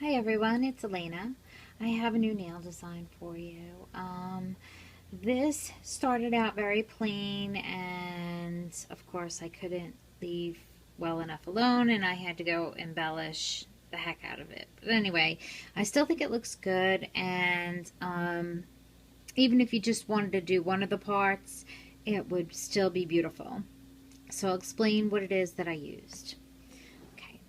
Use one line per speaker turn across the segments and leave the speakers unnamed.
Hi everyone, it's Elena. I have a new nail design for you. This started out very plain, and of course I couldn't leave well enough alone, and I had to go embellish the heck out of it. But anyway, I still think it looks good, and even if you just wanted to do one of the parts, it would still be beautiful. So I'll explain what it is that I used. Okay.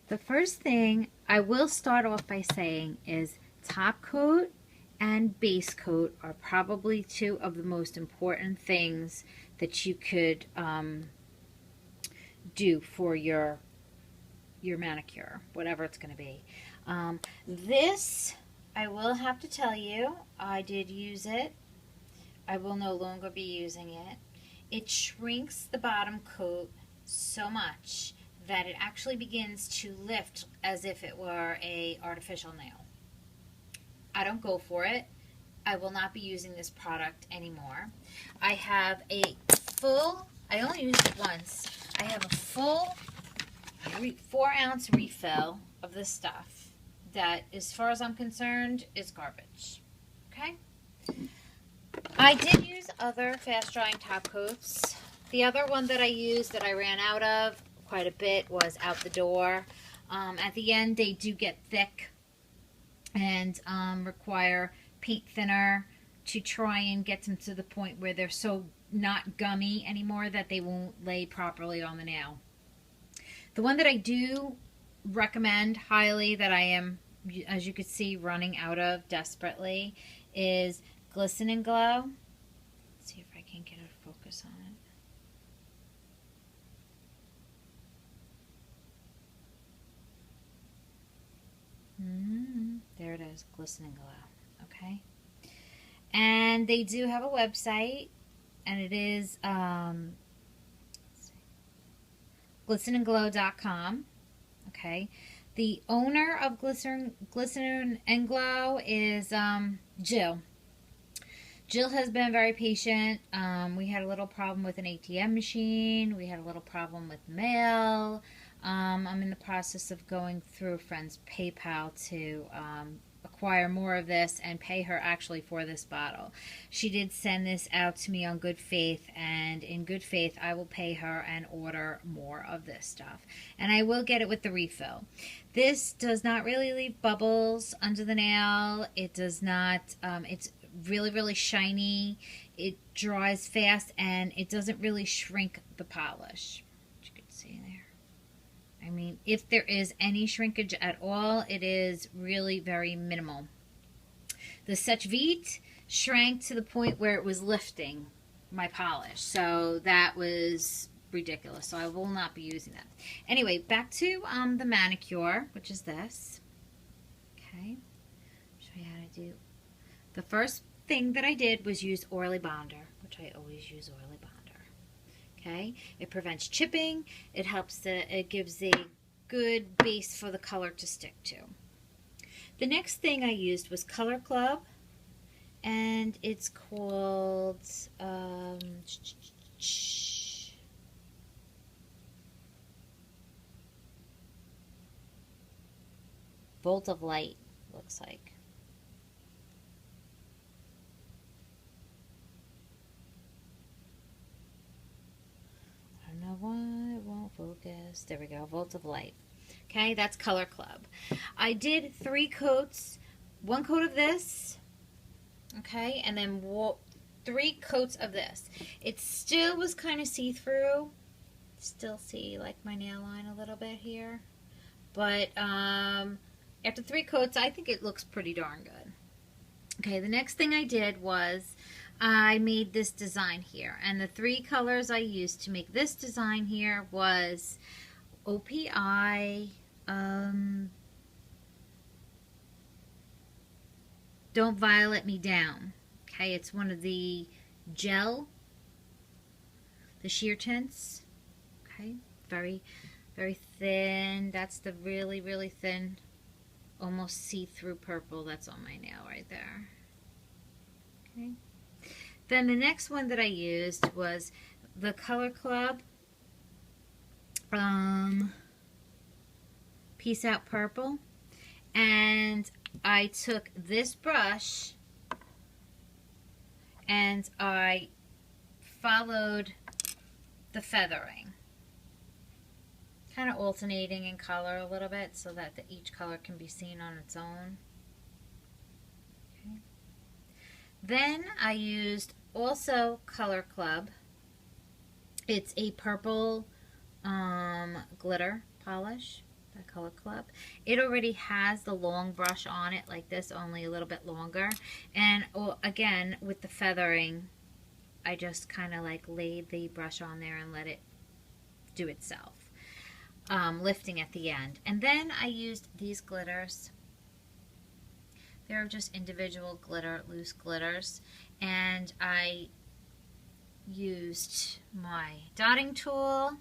The first thing I will start off by saying is top coat and base coat are probably two of the most important things that you could do for your manicure, whatever it's going to be. This, I will have to tell you, I did use it. I will no longer be using it. It shrinks the bottom coat so much that it actually begins to lift as if it were a artificial nail. I don't go for it. I will not be using this product anymore. I have a full, I only used it once, I have a full 4-ounce refill of this stuff that, as far as I'm concerned, is garbage. Okay? I did use other fast drying top coats. The other one that I used that I ran out of quite a bit was Out the Door. At the end, they do get thick and require paint thinner to try and get them to the point where they're so not gummy anymore that they won't lay properly on the nail. The one that I do recommend highly, that I am, as you can see, running out of desperately, is Glisten and Glow. Let's see if I can get a focus on it. There it is, Glisten and Glow. Okay. And they do have a website, and it is glistenandglow.com. Okay. The owner of Glisten and Glow is Jill. Jill has been very patient. We had a little problem with an ATM machine. We had a little problem with mail. I'm in the process of going through a friend's PayPal to acquire more of this and pay her actually for this bottle. She did send this out to me on good faith, and in good faith I will pay her and order more of this stuff. And I will get it with the refill. This does not really leave bubbles under the nail. It does not, it's really shiny. It dries fast, and it doesn't really shrink the polish. You can see there. I mean, if there is any shrinkage at all, it is really very minimal. The Sech Vite shrank to the point where it was lifting my polish, so that was ridiculous. So I will not be using that. Anyway, back to the manicure, which is this. Okay, show you how to do. The first thing that I did was use Oily Bonder, which I always use Oily Bonder. Okay, it prevents chipping. It helps it gives a good base for the color to stick to. The next thing I used was Color Club, and it's called Bolt of Light, looks like. I don't know why it won't focus. There we go, Volt of Light. Okay, that's Color Club. I did 3 coats, 1 coat of this, okay, and then 3 coats of this. It still was kind of see-through. Still see like my nail line a little bit here. But after 3 coats, I think it looks pretty darn good. Okay, the next thing I did was I made this design here, and the 3 colors I used to make this design here was OPI, Don't Violet Me Down. Okay, it's one of the gel, the sheer tints. Okay, very thin. That's the really thin, almost see-through purple that's on my nail right there. Okay. Then the next one that I used was the Color Club Peace Out Purple. And I took this brush and I followed the feathering, kind of alternating in color a little bit so that each color can be seen on its own. Okay. Then I used also Color Club. It's a purple glitter polish by Color Club. It already has the long brush on it like this, only a little bit longer. And again, with the feathering, I just kind of like laid the brush on there and let it do itself, lifting at the end. And then I used these glitters. They're just individual glitter, loose glitters. And I used my dotting tool.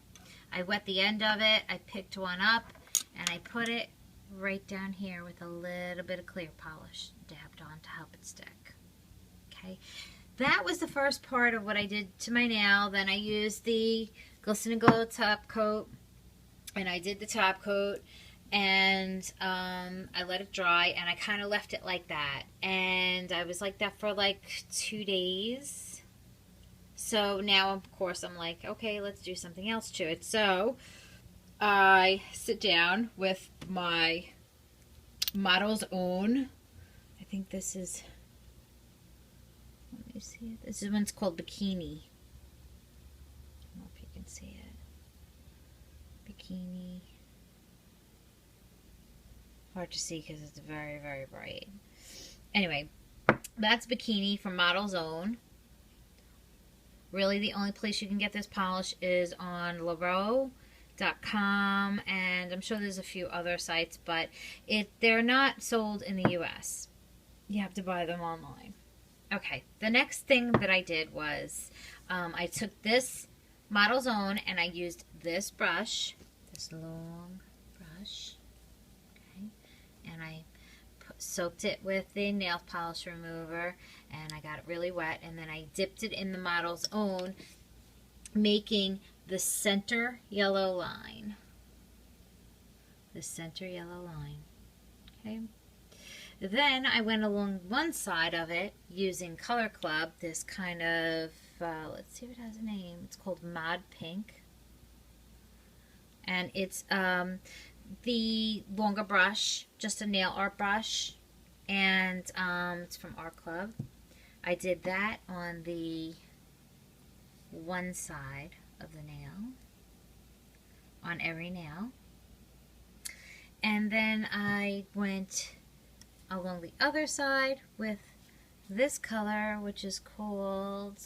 I wet the end of it. I picked one up and I put it right down here with a little bit of clear polish dabbed on to help it stick. Okay, that was the first part of what I did to my nail. Then I used the Glisten and Glow top coat, and I did the top coat, and I let it dry, and I kind of left it like that, and I was like that for like 2 days. So now, of course, I'm like, okay, let's do something else to it. So I sit down with my Model's Own. I think this is, let me see it. This one's called Bikini. I don't know if you can see it. Bikini. Hard to see because it's very, very bright. Anyway, that's Bikini from Model's Own. Really, the only place you can get this polish is on Laro.com, and I'm sure there's a few other sites, but they're not sold in the US. You have to buy them online. Okay, the next thing that I did was I took this Model's Own and I used this brush, this long brush, okay, and I soaked it with the nail polish remover, and I got it really wet, and then I dipped it in the Model's Own, making the center yellow line. The center yellow line. Okay. Then I went along one side of it using Color Club, this kind of, let's see if it has a name. It's called Mod Pink. And it's the longer brush, just a nail art brush, and it's from Art Club. I did that on the one side of the nail, on every nail, and then I went along the other side with this color, which is called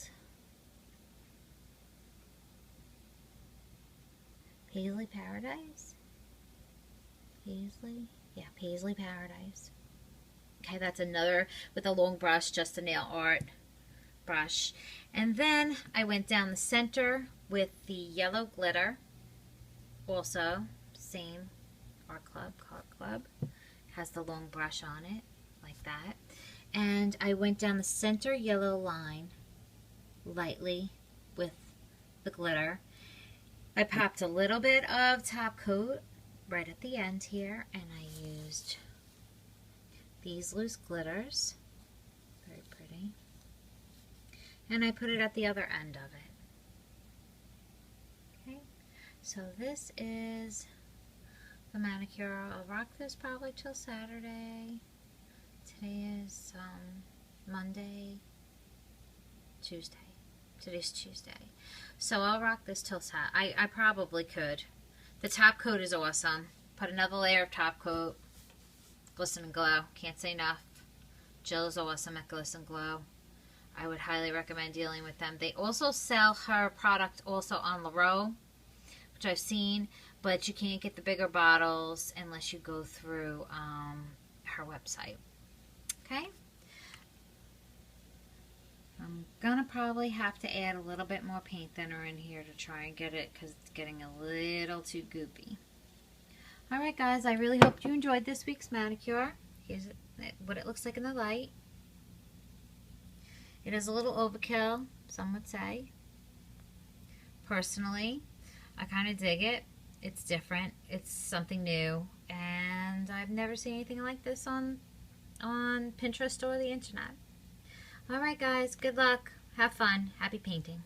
Paisley Paradise. Paisley? Yeah, Paisley Paradise. Okay, that's another with a long brush, just a nail art brush. And then I went down the center with the yellow glitter. Also, same Art Club, Color Club. Has the long brush on it, like that. And I went down the center yellow line lightly with the glitter. I popped a little bit of top coat right at the end here, and I used these loose glitters, very pretty, and I put it at the other end of it. Okay, so this is the manicure. I'll rock this probably till Saturday. Today is Monday, Tuesday. Today's Tuesday. So I'll rock this till Saturday. I probably could. The top coat is awesome. Put another layer of top coat. Glisten and Glow. Can't say enough. Jill is awesome at Glisten and Glow. I would highly recommend dealing with them. They also sell her product also on Laro, which I've seen, but you can't get the bigger bottles unless you go through her website. Okay? I'm gonna probably have to add a little bit more paint thinner in here to try and get it, because it's getting a little too goopy. Alright guys, I really hope you enjoyed this week's manicure. Here's what it looks like in the light. It is a little overkill, some would say. Personally, I kind of dig it. It's different. It's something new, and I've never seen anything like this on Pinterest or the internet. Alright guys, good luck, have fun, happy painting.